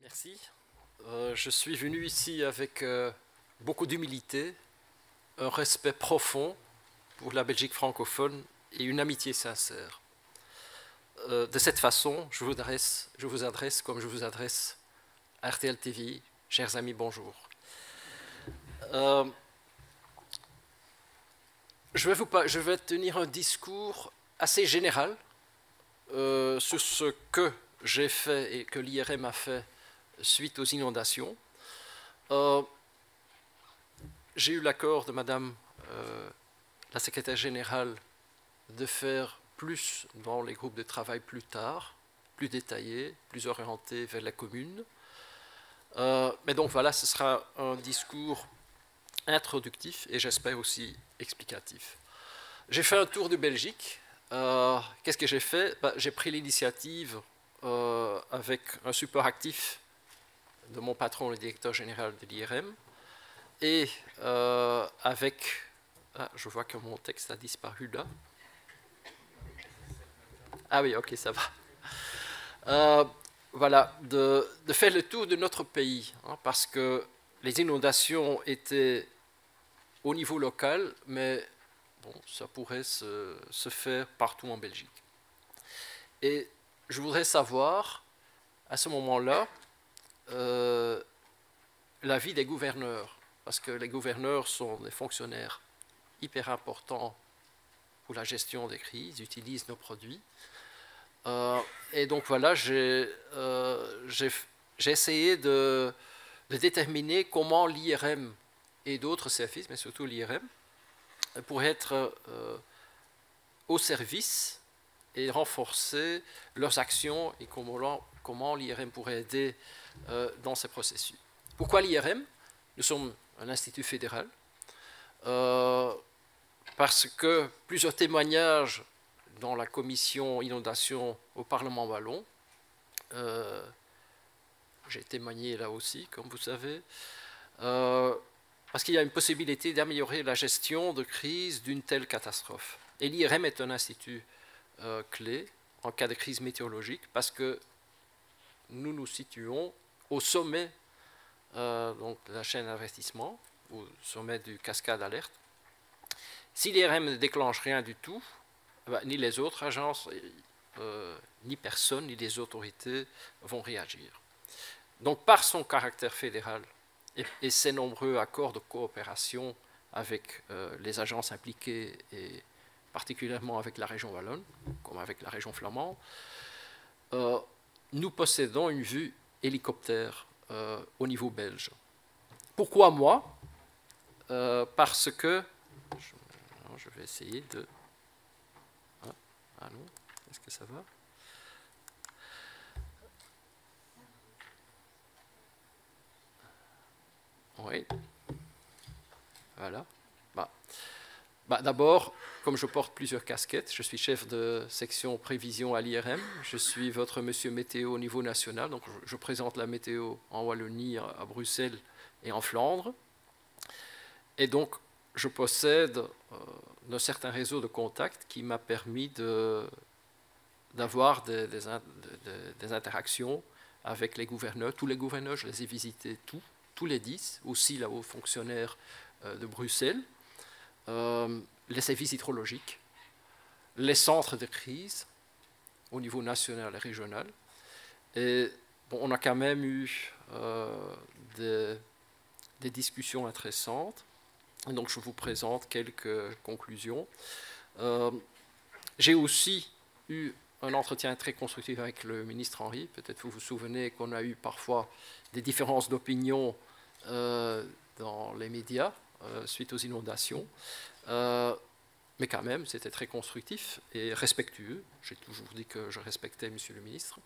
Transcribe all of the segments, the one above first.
Merci. Je suis venu ici avec beaucoup d'humilité, un respect profond pour la Belgique francophone et une amitié sincère. De cette façon, je vous adresse comme je vous adresse à RTL TV. Chers amis, bonjour. Je vais tenir un discours assez général sur ce que j'ai fait et que l'IRM a fait suite aux inondations. J'ai eu l'accord de Madame la secrétaire générale de faire plus dans les groupes de travail plus tard, plus détaillés, plus orientés vers la commune. Mais donc voilà, ce sera un discours introductif et j'espère aussi explicatif. J'ai fait un tour de Belgique. Qu'est-ce que j'ai fait? J'ai pris l'initiative avec un support actif de mon patron, le directeur général de l'IRM, et avec... Ah, je vois que mon texte a disparu là. Ah oui, ok, ça va. Voilà, de faire le tour de notre pays, hein, parce que les inondations étaient au niveau local, mais bon, ça pourrait se faire partout en Belgique. Et je voudrais savoir, à ce moment-là, l'avis des gouverneurs, parce que les gouverneurs sont des fonctionnaires hyper importants pour la gestion des crises, utilisent nos produits. Et donc voilà, j'ai essayé de déterminer comment l'IRM et d'autres services, mais surtout l'IRM, pourraient être au service et renforcer leurs actions et comment l'IRM pourrait aider dans ces processus. Pourquoi l'IRM? Nous sommes un institut fédéral, parce que plusieurs témoignages dans la commission inondation au Parlement wallon, j'ai témoigné là aussi, comme vous savez, parce qu'il y a une possibilité d'améliorer la gestion de crise d'une telle catastrophe. Et l'IRM est un institut clé en cas de crise météorologique, parce que nous nous situons au sommet donc de la chaîne d'investissement, au sommet du cascade alerte. Si l'IRM ne déclenche rien du tout, ni les autres agences, ni personne, ni les autorités vont réagir. Donc par son caractère fédéral et ses nombreux accords de coopération avec les agences impliquées, et particulièrement avec la région wallonne, comme avec la région flamande, nous possédons une vue hélicoptère au niveau belge. Pourquoi moi? Parce que... Je vais essayer de... Allô, est-ce que ça va? Oui. Voilà. D'abord, comme je porte plusieurs casquettes, je suis chef de section prévision à l'IRM, je suis votre monsieur météo au niveau national, donc je présente la météo en Wallonie, à Bruxelles et en Flandre. Et donc, je possède un certain réseau de contacts qui m'a permis d'avoir des interactions avec les gouverneurs. Tous les gouverneurs, je les ai visités tous les 10, aussi là-haut fonctionnaires de Bruxelles, les services hydrologiques, les centres de crise au niveau national et régional. Et bon, on a quand même eu des discussions intéressantes. Et donc je vous présente quelques conclusions. J'ai aussi eu un entretien très constructif avec le ministre Henry. Peut-être vous vous souvenez qu'on a eu parfois des différences d'opinion dans les médias suite aux inondations. Mais quand même, c'était très constructif et respectueux. J'ai toujours dit que je respectais Monsieur le ministre.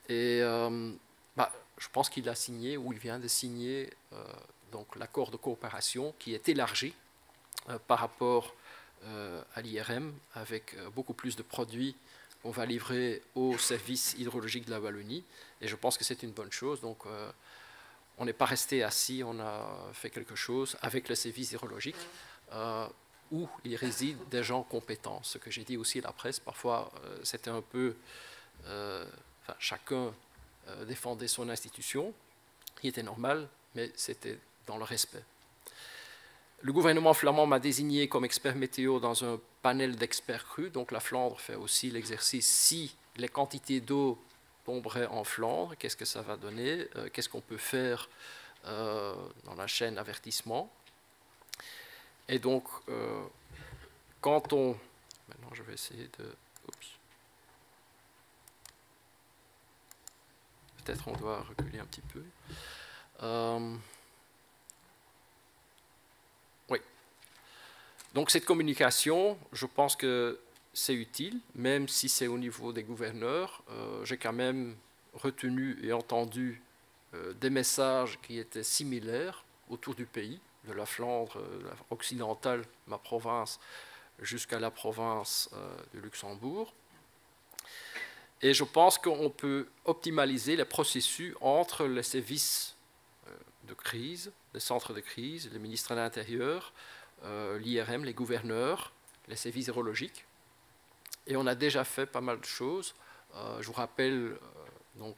Et je pense qu'il a signé, ou il vient de signer, donc l'accord de coopération qui est élargi par rapport à l'IRM, avec beaucoup plus de produits qu'on va livrer au service hydrologique de la Wallonie. Et je pense que c'est une bonne chose. Donc, on n'est pas resté assis, on a fait quelque chose avec le service hydrologique où il réside des gens compétents. Ce que j'ai dit aussi à la presse, parfois c'était un peu... chacun défendait son institution, qui était normal, mais c'était dans le respect. Le gouvernement flamand m'a désigné comme expert météo dans un panel d'experts crus, donc la Flandre fait aussi l'exercice si les quantités d'eau tomberaient en Flandre, qu'est-ce que ça va donner, qu'est-ce qu'on peut faire dans la chaîne avertissement. Et donc, quand on... Maintenant, je vais essayer de... Oups. Peut-être on doit reculer un petit peu. Oui. Donc cette communication, je pense que c'est utile, même si c'est au niveau des gouverneurs. J'ai quand même retenu et entendu des messages qui étaient similaires autour du pays, de la Flandre occidentale, ma province, jusqu'à la province de Luxembourg. Et je pense qu'on peut optimaliser les processus entre les services de crise, les centres de crise, le ministère de l'Intérieur, l'IRM, les gouverneurs, les services hydrologiques. Et on a déjà fait pas mal de choses. Je vous rappelle donc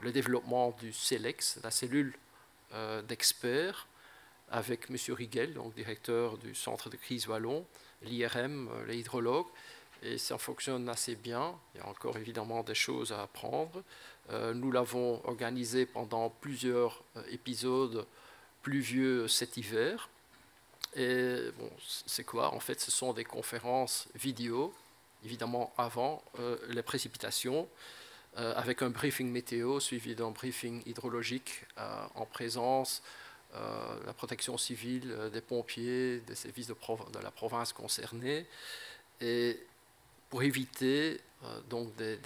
le développement du CELEX, la cellule d'experts, avec M. Rigel, donc directeur du centre de crise wallon, l'IRM, les hydrologues. Et ça fonctionne assez bien. Il y a encore évidemment des choses à apprendre. Nous l'avons organisé pendant plusieurs épisodes pluvieux cet hiver. Et bon, c'est quoi? En fait, ce sont des conférences vidéo, évidemment avant les précipitations, avec un briefing météo suivi d'un briefing hydrologique en présence de la protection civile, des pompiers, des services de la province concernée. Et pour éviter donc des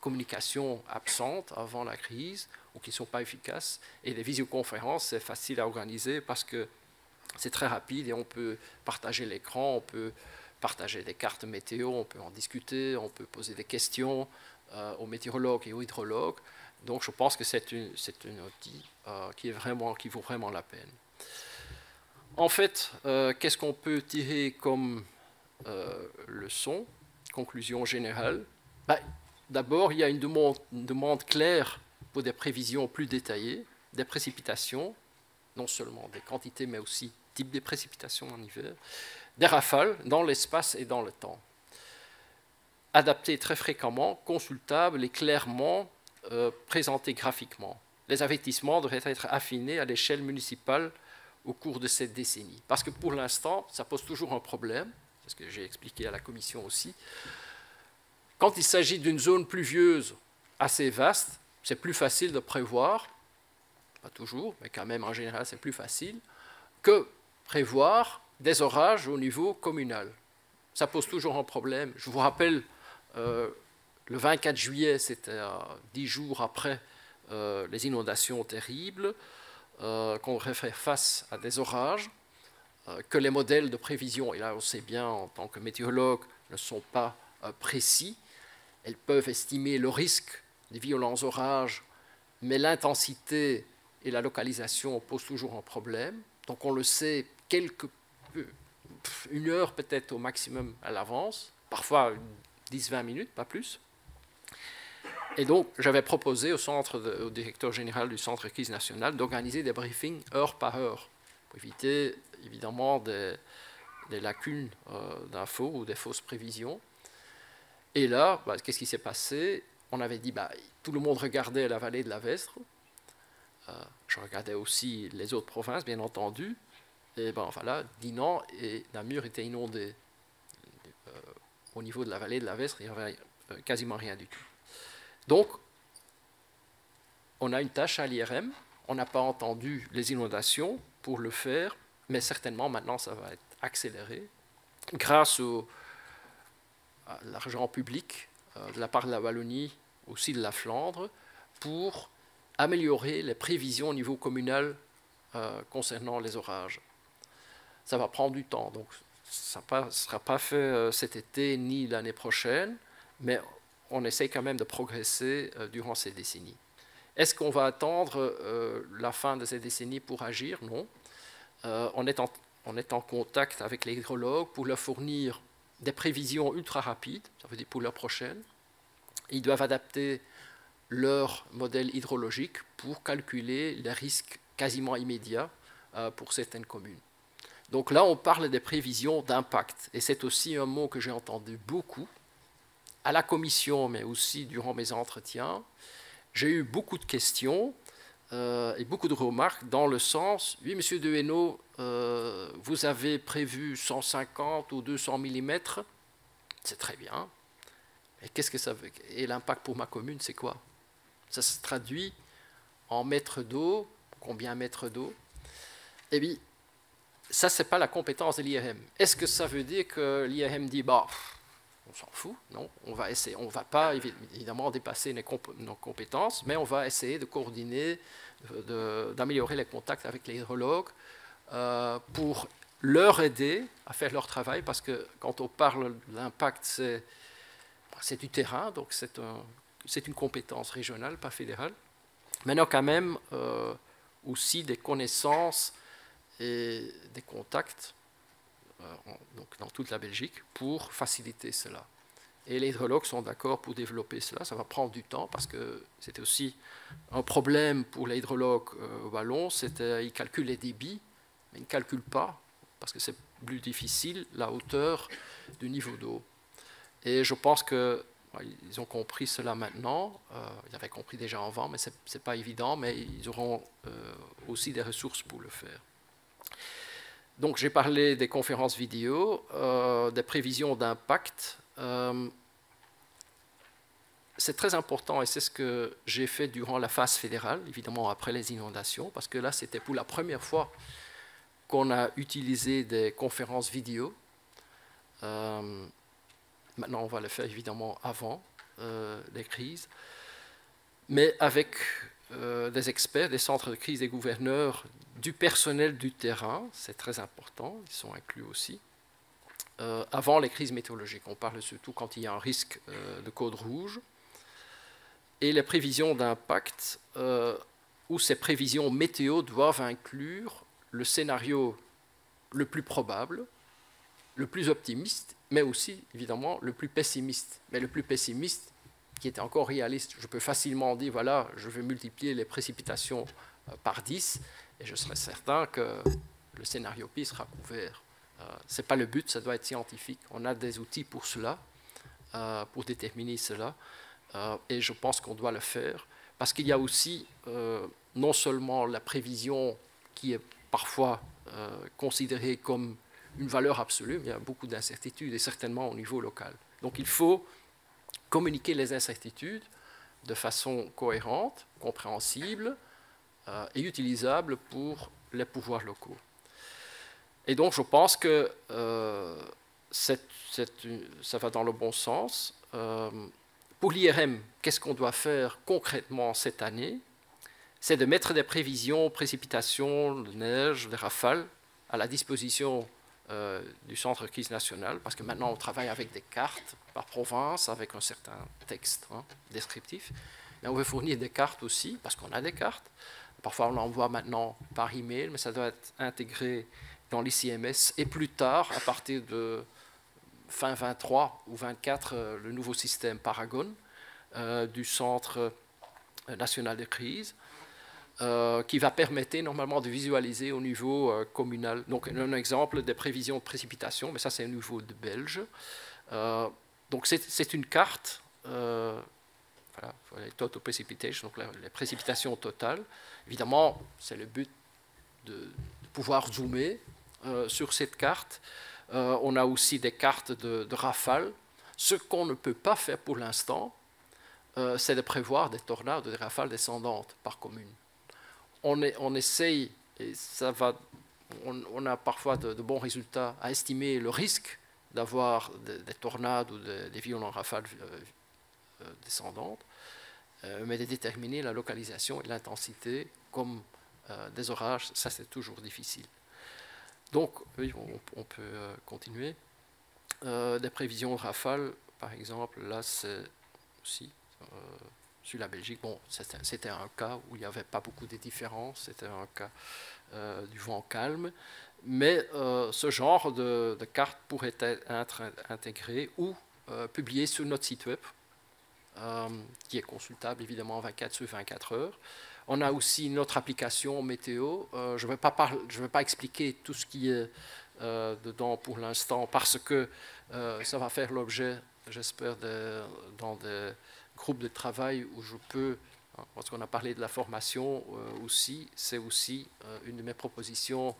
communications absentes avant la crise ou qui ne sont pas efficaces. Et les visioconférences, c'est facile à organiser parce que c'est très rapide et on peut partager l'écran, on peut partager des cartes météo, on peut en discuter, on peut poser des questions aux météorologues et aux hydrologues. Donc je pense que c'est un outil qui vaut vraiment la peine. En fait, qu'est-ce qu'on peut tirer comme leçon? Conclusion générale. D'abord, il y a une demande claire pour des prévisions plus détaillées, des précipitations, non seulement des quantités, mais aussi type de précipitations en hiver, des rafales dans l'espace et dans le temps. Adaptées très fréquemment, consultables et clairement présentées graphiquement. Les avertissements devraient être affinés à l'échelle municipale au cours de cette décennie. Parce que pour l'instant, ça pose toujours un problème. C'est ce que j'ai expliqué à la commission aussi. Quand il s'agit d'une zone pluvieuse assez vaste, c'est plus facile de prévoir, pas toujours, mais quand même en général c'est plus facile, que prévoir des orages au niveau communal. Ça pose toujours un problème. Je vous rappelle, le 24 juillet, c'était 10 jours après les inondations terribles, qu'on devrait faire face à des orages, que les modèles de prévision, et là on sait bien en tant que météorologue, ne sont pas précis. Elles peuvent estimer le risque des violents orages, mais l'intensité et la localisation posent toujours un problème. Donc on le sait une heure peut-être au maximum à l'avance, parfois 10-20 minutes, pas plus. Et donc j'avais proposé au directeur général du Centre de crise national d'organiser des briefings heure par heure, pour éviter évidemment des lacunes d'infos ou des fausses prévisions. Et là, qu'est-ce qui s'est passé? On avait dit, tout le monde regardait la vallée de la Vesdre. Je regardais aussi les autres provinces, bien entendu. Et voilà, Dinan et Namur étaient inondés. Au niveau de la vallée de la Vesdre, il n'y avait quasiment rien du tout. Donc, on a une tâche à l'IRM. On n'a pas entendu les inondations pour le faire, mais certainement maintenant ça va être accéléré grâce à l'argent public de la part de la Wallonie, aussi de la Flandre, pour améliorer les prévisions au niveau communal concernant les orages. Ça va prendre du temps, donc ça ne sera pas fait cet été ni l'année prochaine, mais on essaie quand même de progresser durant ces décennies. Est-ce qu'on va attendre la fin de ces décennies pour agir? Non. On est en contact avec les hydrologues pour leur fournir des prévisions ultra rapides, ça veut dire pour l'heure prochaine. Ils doivent adapter leur modèle hydrologique pour calculer les risques quasiment immédiats pour certaines communes. Donc là, on parle des prévisions d'impact, et c'est aussi un mot que j'ai entendu beaucoup à la commission, mais aussi durant mes entretiens. J'ai eu beaucoup de questions et beaucoup de remarques dans le sens, oui, monsieur Dehaenau, vous avez prévu 150 ou 200 mm, c'est très bien, mais qu'est-ce que ça veut? Et l'impact pour ma commune, c'est quoi? Ça se traduit en mètres d'eau, combien de mètres d'eau? Eh bien, ça, ce n'est pas la compétence de l'IRM. Est-ce que ça veut dire que l'IRM dit, bah, on s'en fout? Non, on va essayer, on ne va pas évidemment dépasser nos compétences, mais on va essayer de coordonner, d'améliorer les contacts avec les hydrologues pour leur aider à faire leur travail, parce que quand on parle de l'impact, c'est du terrain, donc c'est une compétence régionale, pas fédérale. Maintenant, quand même, aussi des connaissances et des contacts donc dans toute la Belgique pour faciliter cela. Et les hydrologues sont d'accord pour développer cela. Ça va prendre du temps parce que c'était aussi un problème pour les hydrologues wallons. Ils calculent les débits, mais ils ne calculent pas parce que c'est plus difficile la hauteur du niveau d'eau. Et je pense qu'ils ont compris cela maintenant. Ils avaient compris déjà avant, mais ce n'est pas évident, mais ils auront aussi des ressources pour le faire. Donc j'ai parlé des conférences vidéo, des prévisions d'impact. C'est très important et c'est ce que j'ai fait durant la phase fédérale, évidemment après les inondations, parce que là c'était pour la première fois qu'on a utilisé des conférences vidéo. Maintenant on va le faire évidemment avant les crises, mais avec des experts, des centres de crise, des gouverneurs, du personnel du terrain, c'est très important, ils sont inclus aussi, avant les crises météorologiques. On parle surtout quand il y a un risque de code rouge. Et les prévisions d'impact, où ces prévisions météo doivent inclure le scénario le plus probable, le plus optimiste, mais aussi, évidemment, le plus pessimiste. Mais le plus pessimiste, qui est encore réaliste. Je peux facilement dire, voilà, je vais multiplier les précipitations par 10, et je serai certain que le scénario pire sera couvert. Ce n'est pas le but, ça doit être scientifique. On a des outils pour cela, pour déterminer cela, et je pense qu'on doit le faire, parce qu'il y a aussi non seulement la prévision qui est parfois considérée comme une valeur absolue, mais il y a beaucoup d'incertitudes, et certainement au niveau local. Donc il faut communiquer les incertitudes de façon cohérente, compréhensible et utilisable pour les pouvoirs locaux. Et donc je pense que ça va dans le bon sens. Pour l'IRM, qu'est-ce qu'on doit faire concrètement cette année? C'est de mettre des prévisions, précipitations, de neige, de rafales à la disposition du Centre de crise national, parce que maintenant on travaille avec des cartes par province, avec un certain texte descriptif, mais on veut fournir des cartes aussi, parce qu'on a des cartes. Parfois on l'envoie maintenant par email, mais ça doit être intégré dans l'ICMS, et plus tard, à partir de fin 23 ou 24, le nouveau système Paragon du Centre national de crise, qui va permettre normalement de visualiser au niveau communal. Donc un exemple des prévisions de précipitation, mais ça c'est au niveau de Belge. Donc c'est une carte, voilà, les total precipitation, donc les précipitations totales. Évidemment, c'est le but de pouvoir zoomer sur cette carte. On a aussi des cartes de rafales. Ce qu'on ne peut pas faire pour l'instant, c'est de prévoir des tornades, des rafales descendantes par commune. On essaye, et ça va, on a parfois de bons résultats à estimer le risque d'avoir des tornades ou des violents rafales descendantes, mais de déterminer la localisation et l'intensité comme des orages, ça c'est toujours difficile. Donc, oui, on peut continuer. Des prévisions de rafales, par exemple, là c'est aussi sur la Belgique. Bon, c'était un cas où il n'y avait pas beaucoup de différences, c'était un cas du vent calme, mais ce genre de carte pourrait être intégré ou publié sur notre site web qui est consultable évidemment 24 sur 24 heures. On a aussi notre application météo. Je ne vais pas expliquer tout ce qui est dedans pour l'instant parce que ça va faire l'objet, j'espère, dans des groupes de travail où je peux, parce qu'on a parlé de la formation aussi, c'est aussi une de mes propositions.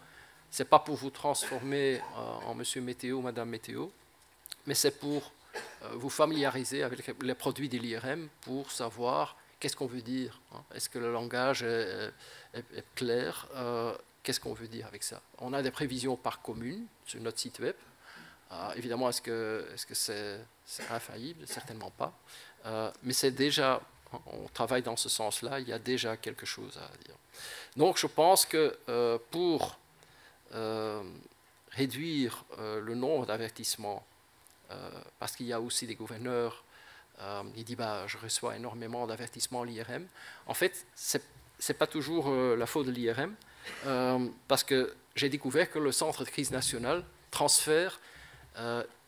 Ce n'est pas pour vous transformer en monsieur météo, madame météo, mais c'est pour vous familiariser avec les produits de l'IRM pour savoir qu'est-ce qu'on veut dire. Est-ce que le langage est clair? Qu'est-ce qu'on veut dire avec ça? On a des prévisions par commune sur notre site web. Évidemment, est-ce que c'est infaillible? Certainement pas. Mais c'est déjà, on travaille dans ce sens-là, il y a déjà quelque chose à dire. Donc je pense que pour réduire le nombre d'avertissements, parce qu'il y a aussi des gouverneurs, il dit bah, je reçois énormément d'avertissements à l'IRM. En fait, ce n'est pas toujours la faute de l'IRM, parce que j'ai découvert que le centre de crise national transfère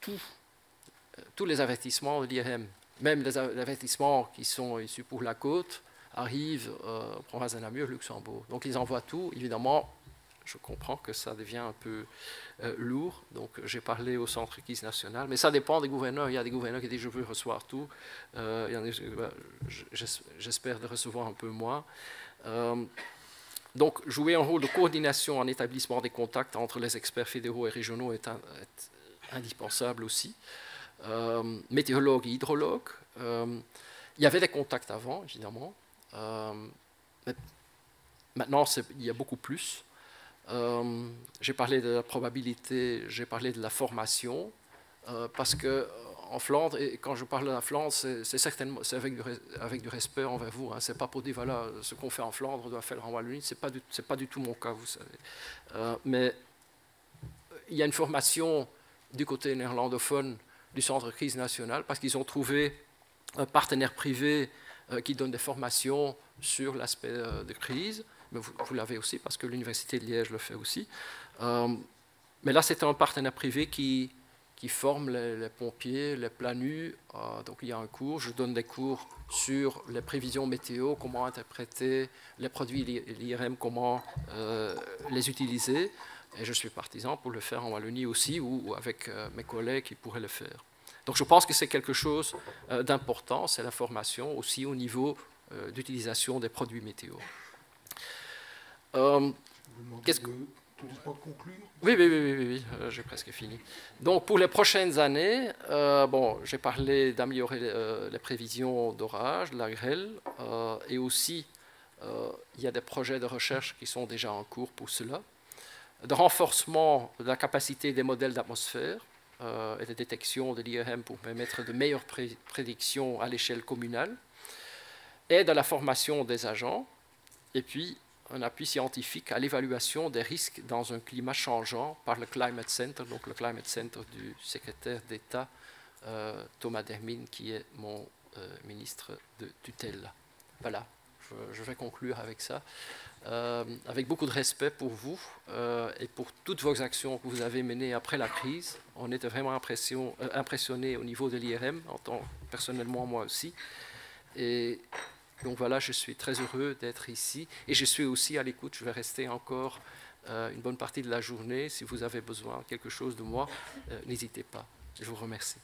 tous les avertissements de l'IRM, même les avertissements qui sont issus pour la côte, arrivent en province de Namur, Luxembourg. Donc ils envoient tout, évidemment. Je comprends que ça devient un peu lourd, donc j'ai parlé au centre crise national, mais ça dépend des gouverneurs. Il y a des gouverneurs qui disent je veux recevoir tout, j'espère de recevoir un peu moins. Donc jouer un rôle de coordination en établissement des contacts entre les experts fédéraux et régionaux est indispensable aussi. Météorologues et hydrologues, il y avait des contacts avant, évidemment, mais maintenant il y a beaucoup plus. J'ai parlé de la probabilité, j'ai parlé de la formation, parce qu'en Flandre, et quand je parle de la Flandre, c'est certainement avec du respect envers vous. Hein, c'est pas pour dire voilà, ce qu'on fait en Flandre, on doit faire en Wallonie, c'est pas du tout mon cas, vous savez. Mais il y a une formation du côté néerlandophone du centre de crise nationale, parce qu'ils ont trouvé un partenaire privé qui donne des formations sur l'aspect de crise. Mais vous l'avez aussi, parce que l'Université de Liège le fait aussi. Mais là, c'est un partenaire privé qui forme les pompiers, les planus. Donc, il y a un cours. Je donne des cours sur les prévisions météo, comment interpréter les produits l'IRM, comment les utiliser. Et je suis partisan pour le faire en Wallonie aussi, ou avec mes collègues qui pourraient le faire. Donc, je pense que c'est quelque chose d'important, c'est la formation aussi au niveau d'utilisation des produits météo. Qu'est-ce que... conclure? Oui, j'ai presque fini. Donc, pour les prochaines années, bon, j'ai parlé d'améliorer les prévisions d'orage, de la grêle, et aussi, il y a des projets de recherche qui sont déjà en cours pour cela, de renforcement de la capacité des modèles d'atmosphère et de détection de l'IRM pour permettre de meilleures prédictions à l'échelle communale, et de la formation des agents, et puis un appui scientifique à l'évaluation des risques dans un climat changeant par le Climate Center, donc le Climate Center du secrétaire d'État Thomas Dermine, qui est mon ministre de tutelle. Voilà, je vais conclure avec ça, avec beaucoup de respect pour vous et pour toutes vos actions que vous avez menées après la crise. On était vraiment impressionnés au niveau de l'IRM, personnellement moi aussi. Et donc voilà, je suis très heureux d'être ici et je suis aussi à l'écoute. Je vais rester encore une bonne partie de la journée. Si vous avez besoin de quelque chose de moi, n'hésitez pas. Je vous remercie.